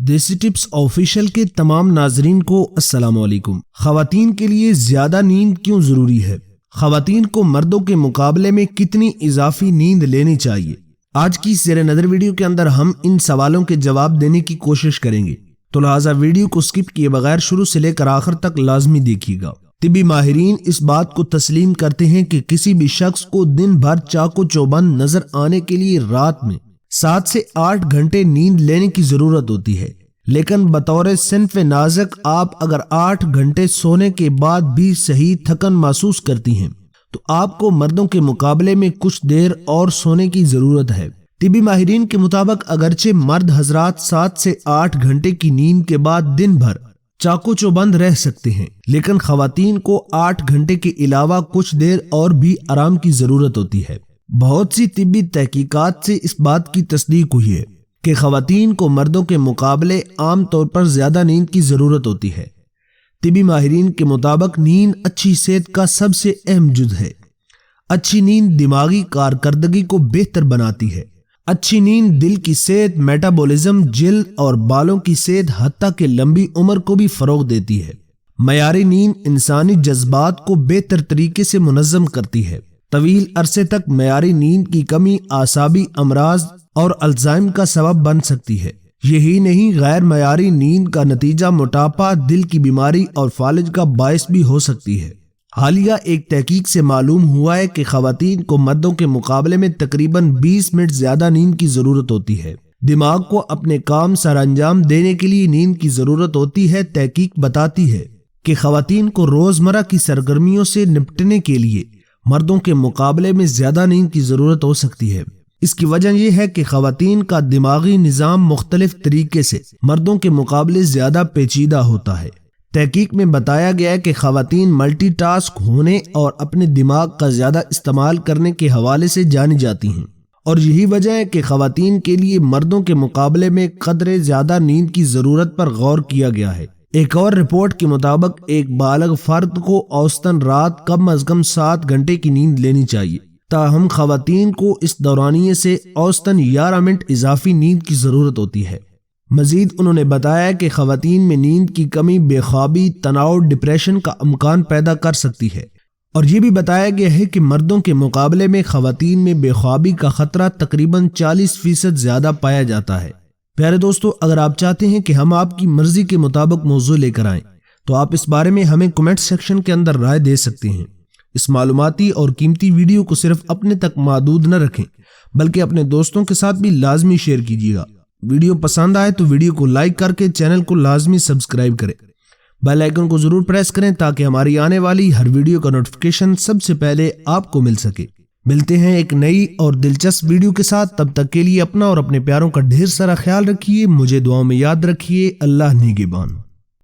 دیسی tips official کے تمام ناظرین کو السلام علیکم۔ خواتین کے لیے زیادہ نیند کیوں ضروری ہے؟ خواتین کو مردوں کے مقابلے میں کتنی اضافی نیند لینی چاہیے؟ آج کی زیر نظر ویڈیو کے اندر ہم ان سوالوں کے جواب دینے کی کوشش کریں گے، تو لہٰذا ویڈیو کو سکپ کیے بغیر شروع سے لے کر آخر تک لازمی دیکھیے گا۔ طبی ماہرین اس بات کو تسلیم کرتے ہیں کہ کسی بھی شخص کو دن بھر چاقو چوبند نظر آنے کے لیے رات میں 7 سے 8 گھنٹے نیند لینے کی ضرورت ہوتی ہے، لیکن بطور صنف نازک آپ اگر 8 گھنٹے سونے کے بعد بھی صحیح تھکن محسوس کرتی ہیں تو آپ کو مردوں کے مقابلے میں کچھ دیر اور سونے کی ضرورت ہے۔ طبی ماہرین کے مطابق اگرچہ مرد حضرات 7 سے 8 گھنٹے کی نیند کے بعد دن بھر چاقو چوبند رہ سکتے ہیں، لیکن خواتین کو 8 گھنٹے کے علاوہ کچھ دیر اور بھی آرام کی ضرورت ہوتی ہے۔ بہت سی طبی تحقیقات سے اس بات کی تصدیق ہوئی ہے کہ خواتین کو مردوں کے مقابلے عام طور پر زیادہ نیند کی ضرورت ہوتی ہے۔ طبی ماہرین کے مطابق نیند اچھی صحت کا سب سے اہم جز ہے۔ اچھی نیند دماغی کارکردگی کو بہتر بناتی ہے۔ اچھی نیند دل کی صحت، میٹابولزم، جلد اور بالوں کی صحت حتیٰ کہ لمبی عمر کو بھی فروغ دیتی ہے۔ معیاری نیند انسانی جذبات کو بہتر طریقے سے منظم کرتی ہے۔ طویل عرصے تک معیاری نیند کی کمی اعصابی امراض اور الزائم کا سبب بن سکتی ہے۔ یہی نہیں، غیر معیاری نیند کا نتیجہ موٹاپا، دل کی بیماری اور فالج کا باعث بھی ہو سکتی ہے۔ حالیہ ایک تحقیق سے معلوم ہوا ہے کہ خواتین کو مردوں کے مقابلے میں تقریباً 20 منٹ زیادہ نیند کی ضرورت ہوتی ہے۔ دماغ کو اپنے کام سر انجام دینے کے لیے نیند کی ضرورت ہوتی ہے۔ تحقیق بتاتی ہے کہ خواتین کو روزمرہ کی سرگرمیوں سے نپٹنے کے لیے مردوں کے مقابلے میں زیادہ نیند کی ضرورت ہو سکتی ہے۔ اس کی وجہ یہ ہے کہ خواتین کا دماغی نظام مختلف طریقے سے مردوں کے مقابلے زیادہ پیچیدہ ہوتا ہے۔ تحقیق میں بتایا گیا ہے کہ خواتین ملٹی ٹاسک ہونے اور اپنے دماغ کا زیادہ استعمال کرنے کے حوالے سے جانی جاتی ہیں، اور یہی وجہ ہے کہ خواتین کے لیے مردوں کے مقابلے میں قدرے زیادہ نیند کی ضرورت پر غور کیا گیا ہے۔ ایک اور رپورٹ کے مطابق ایک بالغ فرد کو اوسطاً رات کم از کم 7 گھنٹے کی نیند لینی چاہیے، تاہم خواتین کو اس دورانیے سے اوسطاً 11 منٹ اضافی نیند کی ضرورت ہوتی ہے۔ مزید انہوں نے بتایا کہ خواتین میں نیند کی کمی بے خوابی، تناؤ، ڈپریشن کا امکان پیدا کر سکتی ہے، اور یہ بھی بتایا گیا ہے کہ مردوں کے مقابلے میں خواتین میں بے خوابی کا خطرہ تقریباً 40% زیادہ پایا جاتا ہے۔ پیارے دوستو، اگر آپ چاہتے ہیں کہ ہم آپ کی مرضی کے مطابق موضوع لے کر آئیں تو آپ اس بارے میں ہمیں کمنٹ سیکشن کے اندر رائے دے سکتے ہیں۔ اس معلوماتی اور قیمتی ویڈیو کو صرف اپنے تک محدود نہ رکھیں بلکہ اپنے دوستوں کے ساتھ بھی لازمی شیئر کیجیے گا۔ ویڈیو پسند آئے تو ویڈیو کو لائک کر کے چینل کو لازمی سبسکرائب کریں۔ بیل آئیکن کو ضرور پریس کریں تاکہ ہماری آنے والی ہر ویڈیو کا نوٹیفیکیشن سب سے پہلے آپ کو مل سکے۔ ملتے ہیں ایک نئی اور دلچسپ ویڈیو کے ساتھ، تب تک کے لیے اپنا اور اپنے پیاروں کا ڈھیر سارا خیال رکھیے۔ مجھے دعاؤں میں یاد رکھیے۔ اللہ نگہبان۔